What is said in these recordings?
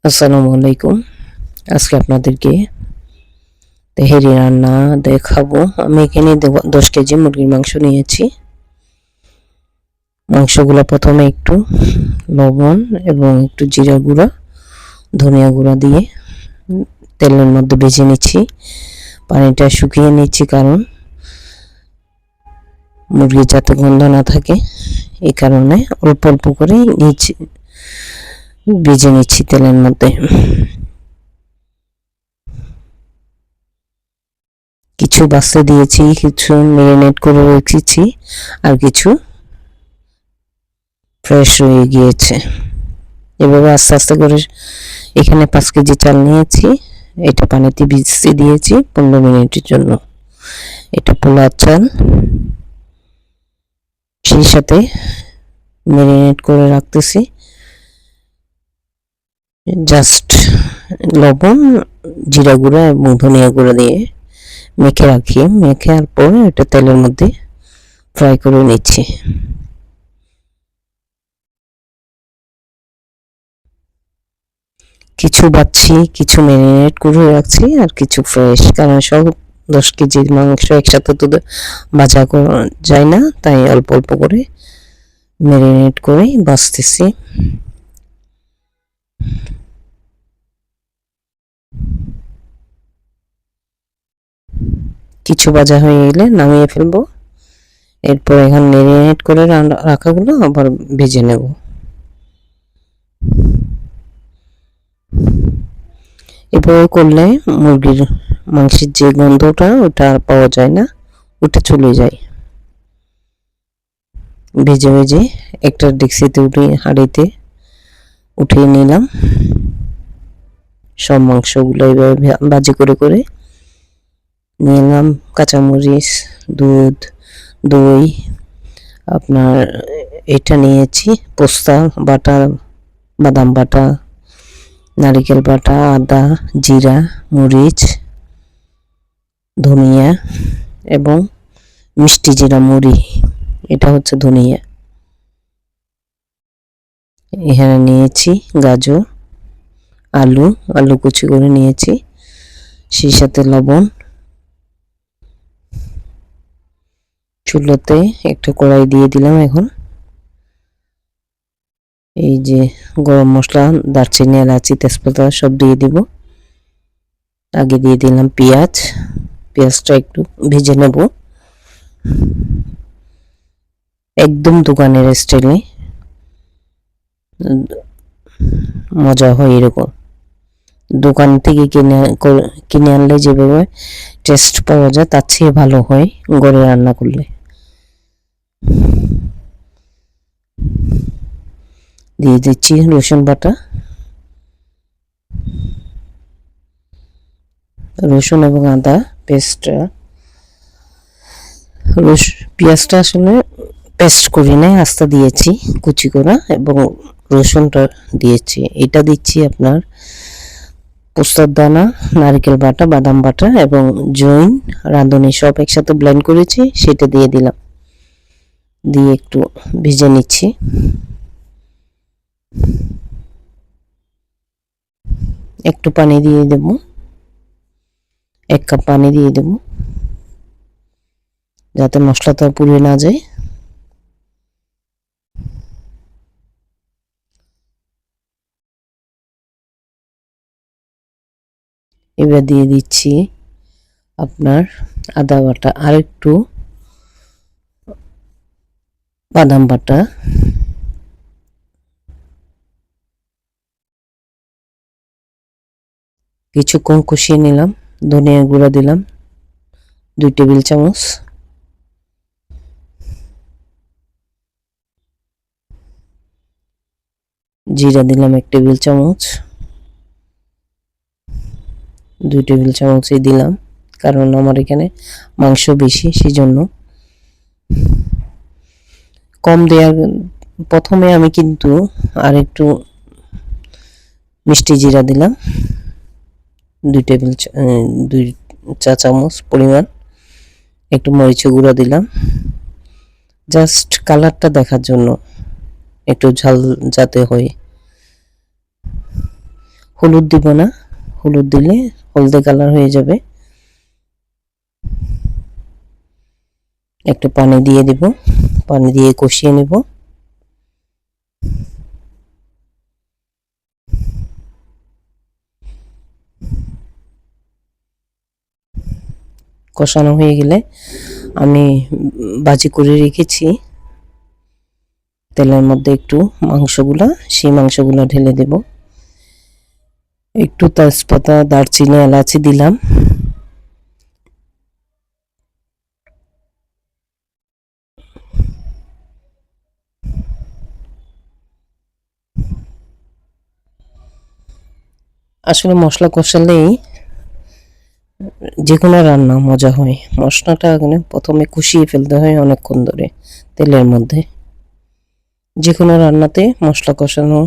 আসসালামু আলাইকুম। আজকে আপনাদেরকে তেহেরি রান্না দেখাবো। আমি এখানে 10 কেজি মুরগির মাংস নিয়েছি। মাংসগুলো প্রথমে একটু লবণ এবং একটু জিরা গুঁড়া, ধনিয়া গুঁড়া দিয়ে তেলের মধ্যে ভেজে নিচ্ছি। পানিটা শুকিয়ে নিচ্ছি, কারণ মুরগির যাতে গন্ধ না থাকে, এই কারণে অল্প অল্প করে ভেজে নিচ্ছি তেলের মধ্যে। কিছু বাছতে দিয়েছি, কিছু ম্যারিনেট করে রেখেছি, আর কিছু ফ্রেশ হয়ে গিয়েছে। এভাবে আস্তে আস্তে করে এখানে 5 কেজি চাল নিয়েছি। এটা পানিতে ভিজিয়ে দিয়েছি 15 মিনিটের জন্য। এটা পোলাও চাল, সেই সাথে ম্যারিনেট করে রাখতেছি। জাস্ট লবণ, জিরা গুঁড়া এবং ধনিয়া গুঁড়া দিয়ে মেখে রাখি। মেখে আর পরে এটা তেলের মধ্যে ফ্রাই করে নিচ্ছি। কিছু বাচ্ছি, কিছু ম্যারিনেট করে রাখছি, আর কিছু ফ্রেশ, কারণ সব 10 কেজির মাংস একসাথে তো ভাজা করা যায় না, তাই অল্প অল্প করে ম্যারিনেট করে বাছতেছি। কিছু ভাজা হয়ে গেলে নামিয়ে ফেলবো। এরপর এখন ম্যারিনেট করে রাখাগুলো আবার ভেজে নেব। এভাবে করলে মুরগির মাংসের যে গন্ধটা, ওটা আর পাওয়া যায় না, ওটা চলে যায়। ভেজে ভেজে একটা ডেক্সিতে হাঁড়িতে উঠিয়ে নিলাম। সব মাংসগুলো এইভাবে ভাজি করে করে নিলাম। কাঁচামরিচ, দুধ, দই, আপনার এটা নিয়েছি পোস্তা বাটা, বাদাম বাটা, নারিকেল বাটা, আদা, জিরা, মরিচ, ধনিয়া এবং মিষ্টি জিরা মুড়ি, এটা হচ্ছে ধনিয়া। এখানে নিয়েছি গাজর, আলু কুচি করে নিয়েছি, সেই সাথে লবণ। চুলোতে একটা কড়াই দিয়ে দিলাম। এখন এই যে গরম মশলা, দারচিনি, এলাচি, তেজপাতা সব দিয়ে দিব। আগে দিয়ে দিলাম পেঁয়াজটা একটু ভেজে নেব, একদম দোকানের স্টাইলে মজা হয় এরকম। দোকান থেকে কিনে আনলে যেভাবে টেস্ট পাওয়া যায়, তার চেয়ে ভালো হয় ঘরে রান্না করলে। দিয়ে দিচ্ছি রসুন বাটা, রসুন এবং আদা পেস্টটা। পেঁয়াজটা আসলে পেস্ট করি নাই, আস্তে দিয়েছি কুচি করা, এবং রসুনটা দিয়েছি। এটা দিচ্ছি আপনার পোস্তার দানা, নারকেল বাটা, বাদাম বাটা এবং জৈন রাঁধুনি সব একসাথে ব্লেন্ড করেছি, সেটা দিয়ে দিলাম। দিয়ে একটু ভেজে নিচ্ছি। একটু পানি দিয়ে দেব, 1 কাপ পানি দিয়ে দেব, যাতে মশলাটা পুড়ে না যায়। এবার দিয়ে দিচ্ছি আপনার আদা বাটা, আর একটু বাদাম বাটা, কিছুক্ষণ কষিয়ে নিলাম। ধনিয়া গুঁড়া দিলাম 2 টেবিল চামচ, জিরা দিলাম 1 টেবিল চামচ, 2 টেবিল চামচই দিলাম, কারণ আমার এখানে মাংস বেশি, সেজন্য কম দেওয়ার। প্রথমে আমি কিন্তু আর একটু মিষ্টি জিরা দিলাম 2 চা চামচ পরিমাণ, একটু মরিচ গুঁড়া দিলাম জাস্ট কালারটা দেখার জন্য, একটু ঝাল যাতে হয়। হলুদ দিব না, হলুদ দিলে হলদে কালার হয়ে যাবে। একটু পানি দিয়ে দিব, পানি দিয়ে কষিয়ে নেব। কষানো হয়ে গেলে আমি ভাজি করে রেখেছি তেলের মধ্যে একটু সেই মাংসগুলো ঢেলে দেব। একটু তেজপাতা, দারচিনি, এলাচি দিলাম। আসলে মশলা কষালেই যে কোনো রান্না মজা হয়। মশলাটা প্রথমে কষিয়ে ফেলতে হয় অনেকক্ষণ ধরে তেলের মধ্যে। যে কোনো রান্নাতে মশলা কষানো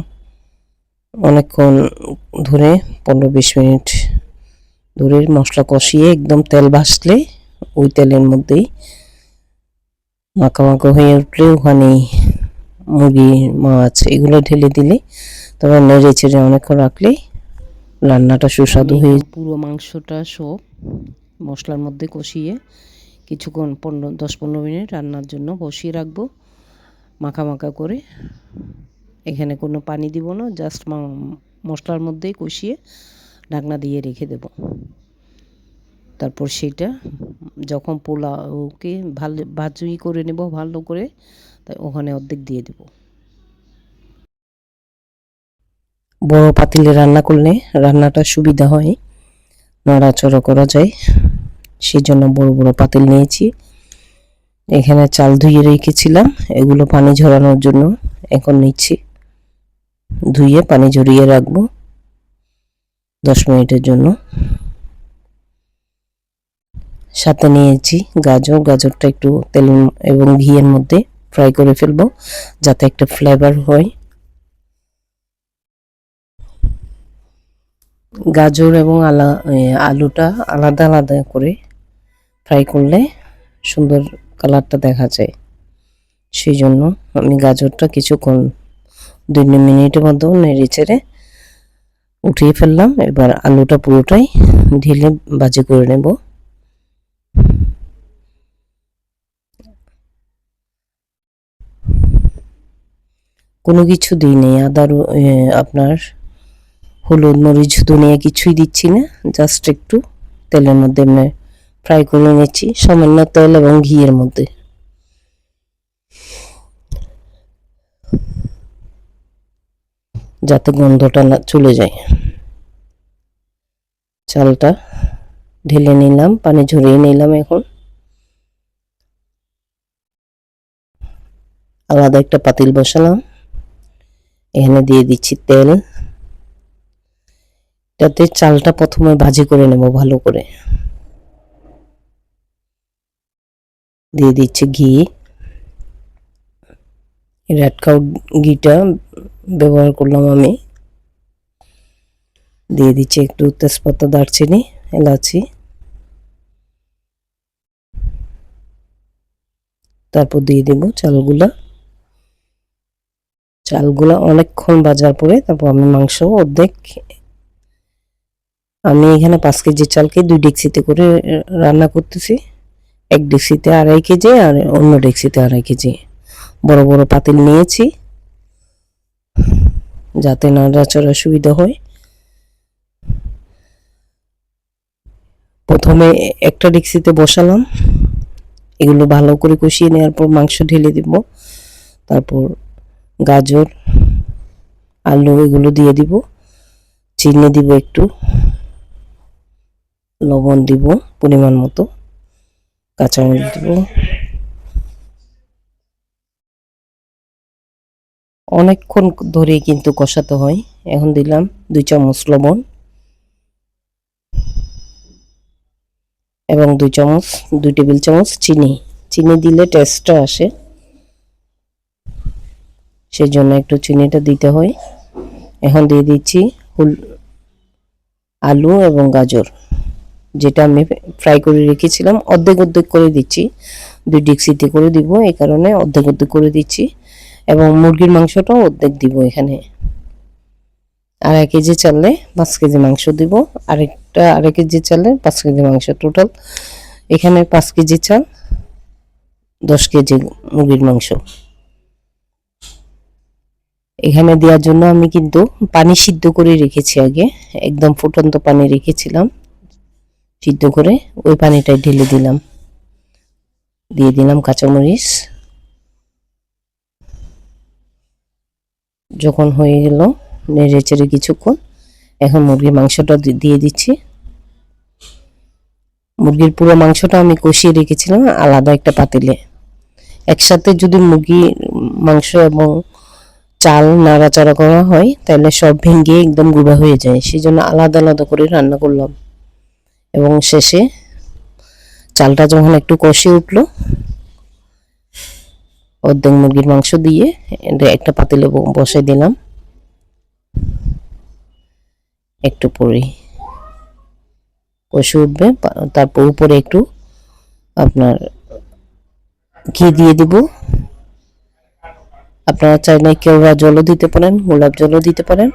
অনেকক্ষণ ধরে 15-20 মিনিট ধরে মশলা কষিয়ে একদম তেল ভাসলে ওই তেলের মধ্যেই মাখা হয়ে উঠলে ওখানে মুরগি, মাছ এগুলো ঢেলে দিলে, তারপর নেড়ে চেড়ে অনেকক্ষণ রাখলেই রান্নাটা সুস্বাদু হয়ে। পুরো মাংসটা সব মশলার মধ্যে কষিয়ে কিছুক্ষণ 10-15 মিনিট রান্নার জন্য বসিয়ে রাখবো মাখা করে। এখানে কোনো পানি দিব না, জাস্ট মশলার মধ্যেই কষিয়ে ঢাকনা দিয়ে রেখে দেব। তারপর সেটা যখন পোলাওকে ভাজি করে নেব ভালো করে, তাই ওখানে অর্ধেক দিয়ে দেব। বড় পাতিলে রান্না করলে রান্নাটা সুবিধা হয়, নড়াচড়া করা যায়, সেই জন্য বড় পাতিল নিয়েছি। এখানে চাল ধুয়ে রেখেছিলাম, এগুলো পানি ঝরানোর জন্য এখন নিচ্ছি। ধুয়ে পানি ঝরিয়ে রাখবো 10 মিনিটের জন্য। সাথে নিয়েছি গাজরটা একটু তেল এবং ঘিয়ের মধ্যে ফ্রাই করে ফেলবো যাতে একটা ফ্লেভার হয়। গাজর এবং আলুটা আলাদা করে ফ্রাই করলে সুন্দর কালারটা দেখা যায়, সেই জন্য আমি গাজরটা কিছুক্ষণ 2 মিনিটের মধ্যে নেড়ে চেড়ে উঠিয়ে ফেললাম। এবার আলুটা পুরোটাই ঢেলে ভাজি করে নেব। কোনো কিছু দিই নেই, আপনার হলুদ, মরিচ, ধনিয়া কিছুই দিচ্ছি না, জাস্ট একটু তেলের মধ্যে ফ্রাই করে নিচ্ছি সামান্য তেল এবং ঘিয়ের মধ্যে। যাতে গন্ধটা না চলে যায়। চালটা ঢেলে নিলাম, পানি ঝরিয়ে নিলাম। এখন আলাদা একটা পাতিল বসালাম, এখানে দিয়ে দিচ্ছি তেল। যাতে চালটা প্রথমে ভাজি করে নেব ভালো করে। দিয়ে দিচ্ছি ঘি, রেড কাউ ঘিটা ব্যবহার করলাম আমি। দিয়ে দিচ্ছি একটু তেজপাতা, দারচিনি, এলাচি। তারপর দিয়ে দেব চালগুলা অনেকক্ষণ ভাজার পরে তারপর আমি মাংস অর্ধেক, আমি এখানে 5 কেজি চালকে 2 ডেক্সিতে করে রান্না করতেছি। 1 ডেক্সিতে 2.5 কেজি আর অন্য ডেক্সিতে 2.5 কেজি। বড় পাতিল নিয়েছি যাতে নাড়াচাড়ার সুবিধা হয়। প্রথমে একটা ডেক্সিতে বসালাম, এগুলো ভালো করে কষিয়ে নেওয়ার পর মাংস ঢেলে দিব। তারপর গাজর, আলু এগুলো দিয়ে দিব, চিনি দিব, একটু লবণ দিব পরিমাণ মতো, কাঁচামরিচ দিব। অনেকক্ষণ ধরে কিন্তু কষাতে হয়। এখন দিলাম 2 চামচ লবণ এবং 2 টেবিল চামচ চিনি দিলে টেস্টটা আসে, সেই জন্য একটু চিনিটা দিতে হয়। এখন দিয়ে দিচ্ছি আলু এবং গাজর, যেটা আমি ফ্রাই করে রেখেছিলাম। অর্ধেক করে দিচ্ছি, 2 ডেক্সিতে করে দিব, এই কারণে অর্ধেক করে দিচ্ছি। এবং মুরগির মাংসটাও অর্ধেক দিব এখানে। আর 1 কেজি চালে 5 কেজি মাংস দিব, আরেকটা 1 কেজি চালে 5 কেজি মাংস, টোটাল এখানে 5 কেজি চাল 10 কেজি মুরগির মাংস। এখানে দেওয়ার জন্য আমি কিন্তু পানি সিদ্ধ করে রেখেছি আগে, একদম ফুটন্ত পানি রেখেছিলাম সিদ্ধ করে, ওই পানিটাই ঢেলে দিলাম। দিয়ে দিলাম কাঁচামরিচ। যখন হয়ে গেল নেড়ে চেড়ে কিছুক্ষণ, এখন মুরগির মাংসটা দিয়ে দিচ্ছি। মুরগির পুরো মাংসটা আমি কষিয়ে রেখেছিলাম আলাদা একটা পাতিলে। একসাথে যদি মুরগির মাংস এবং চাল নাড়াচাড়া করা হয় তাহলে সব ভেঙে একদম গুঁড়া হয়ে যায়, সেই জন্য আলাদা আলাদা করে রান্না করলাম। এবং শেষে চালটা যখন একটু কষে উঠলো, অর্ধেক মুরগির মাংস দিয়ে একটা পাতিলে বসাই দিলাম। একটু পরে কষে উঠবে, তারপর উপরে একটু আপনার ঘি দিয়ে দিব। আপনারা চাইলে কেওড়া জলও দিতে পারেন, গোলাপ জলও দিতে পারেন।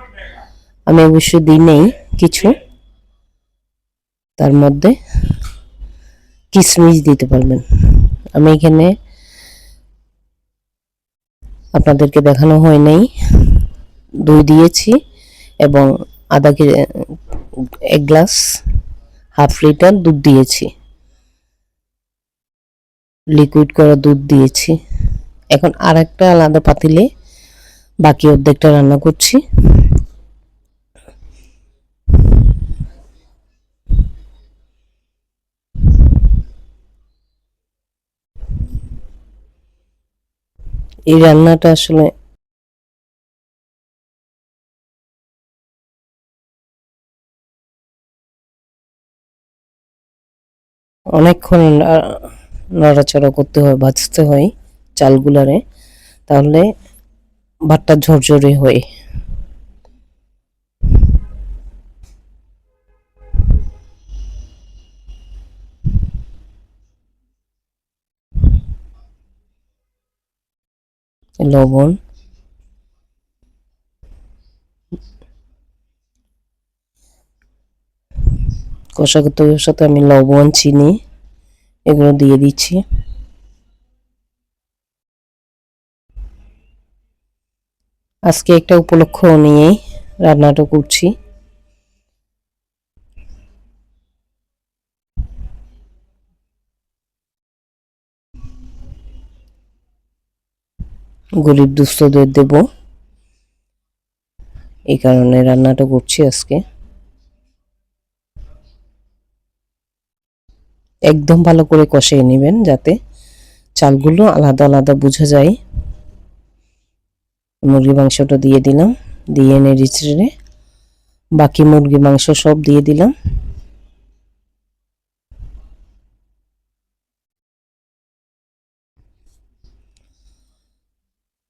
আমি অবশ্য দিই নেই কিছু। তার মধ্যে কিশমিশ দিতে পারবেন। আমি এখানে আপনাদেরকে দেখানো হয় নাই, দই দিয়েছি এবং 1 গ্লাস 1/2 লিটার দুধ দিয়েছি, লিকুইড করা দুধ দিয়েছি। এখন আর একটা আলাদা পাতিলে বাকি অর্ধেকটা রান্না করছি। এই রান্নাটা আসলে অনেকক্ষণ নাড়াচাড়া করতে হয়, ভাজতে হয় চালগুলারে, তাহলে ভাতটা ঝরঝরে হয়। লবণ, কষার সাথে আমি লবণ, চিনি এগুলো দিয়ে দিচ্ছি। আজকে একটা উপলক্ষ নিয়েই রান্নাটা করছি। গরিব দুস্থদের দেব, এই কারণে রান্নাটা করছি আজকে। একদম ভালো করে কষিয়ে নেবেন যাতে চালগুলো আলাদা আলাদা বোঝা যায়। মুরগি মাংসটা দিয়ে দিলাম, দিয়ে নেড়ে চেড়ে বাকি মুরগি মাংস সব দিয়ে দিলাম।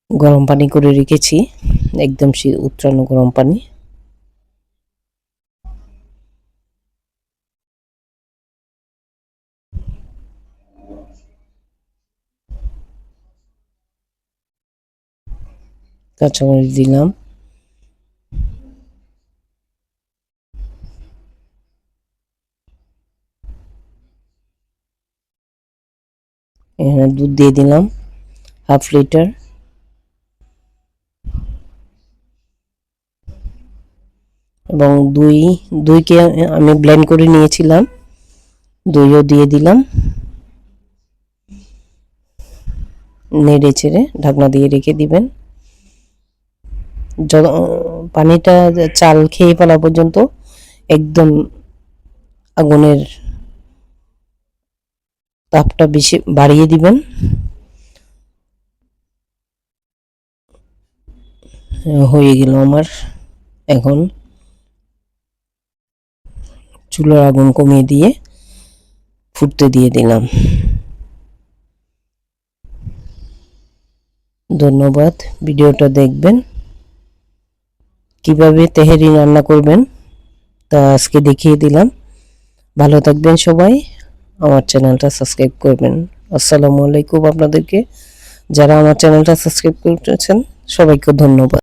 গরম পানি করে রেখেছি, একদম উতরানো গরম পানি। কাঁচামরিচ দিলাম, এখানে দুধ দিয়ে দিলাম 1/2 লিটার, এবং দইকে আমি ব্লেন্ড করে নিয়েছিলাম, দইও দিয়ে দিলাম। নেড়ে চেড়ে ঢাকনা দিয়ে রেখে দিবেন। পানিটা চাল খেয়ে ফেলা পর্যন্ত একদম আগুনের তাপটা বেশি বাড়িয়ে দিবেন। হয়ে গেল আমার। এখন চুলার আগুন কমিয়ে দিয়ে ফুটতে দিয়ে দিলাম। ধন্যবাদ, ভিডিওটা দেখবেন। কিভাবে তেহারি রান্না করবেন তা আজকে দেখিয়ে দিলাম। ভালো থাকবেন সবাই, আমার চ্যানেলটা সাবস্ক্রাইব করবেন। আসসালামু আলাইকুম। আপনাদেরকে যারা আমার চ্যানেলটা সাবস্ক্রাইব করেছেন সবাইকে ধন্যবাদ।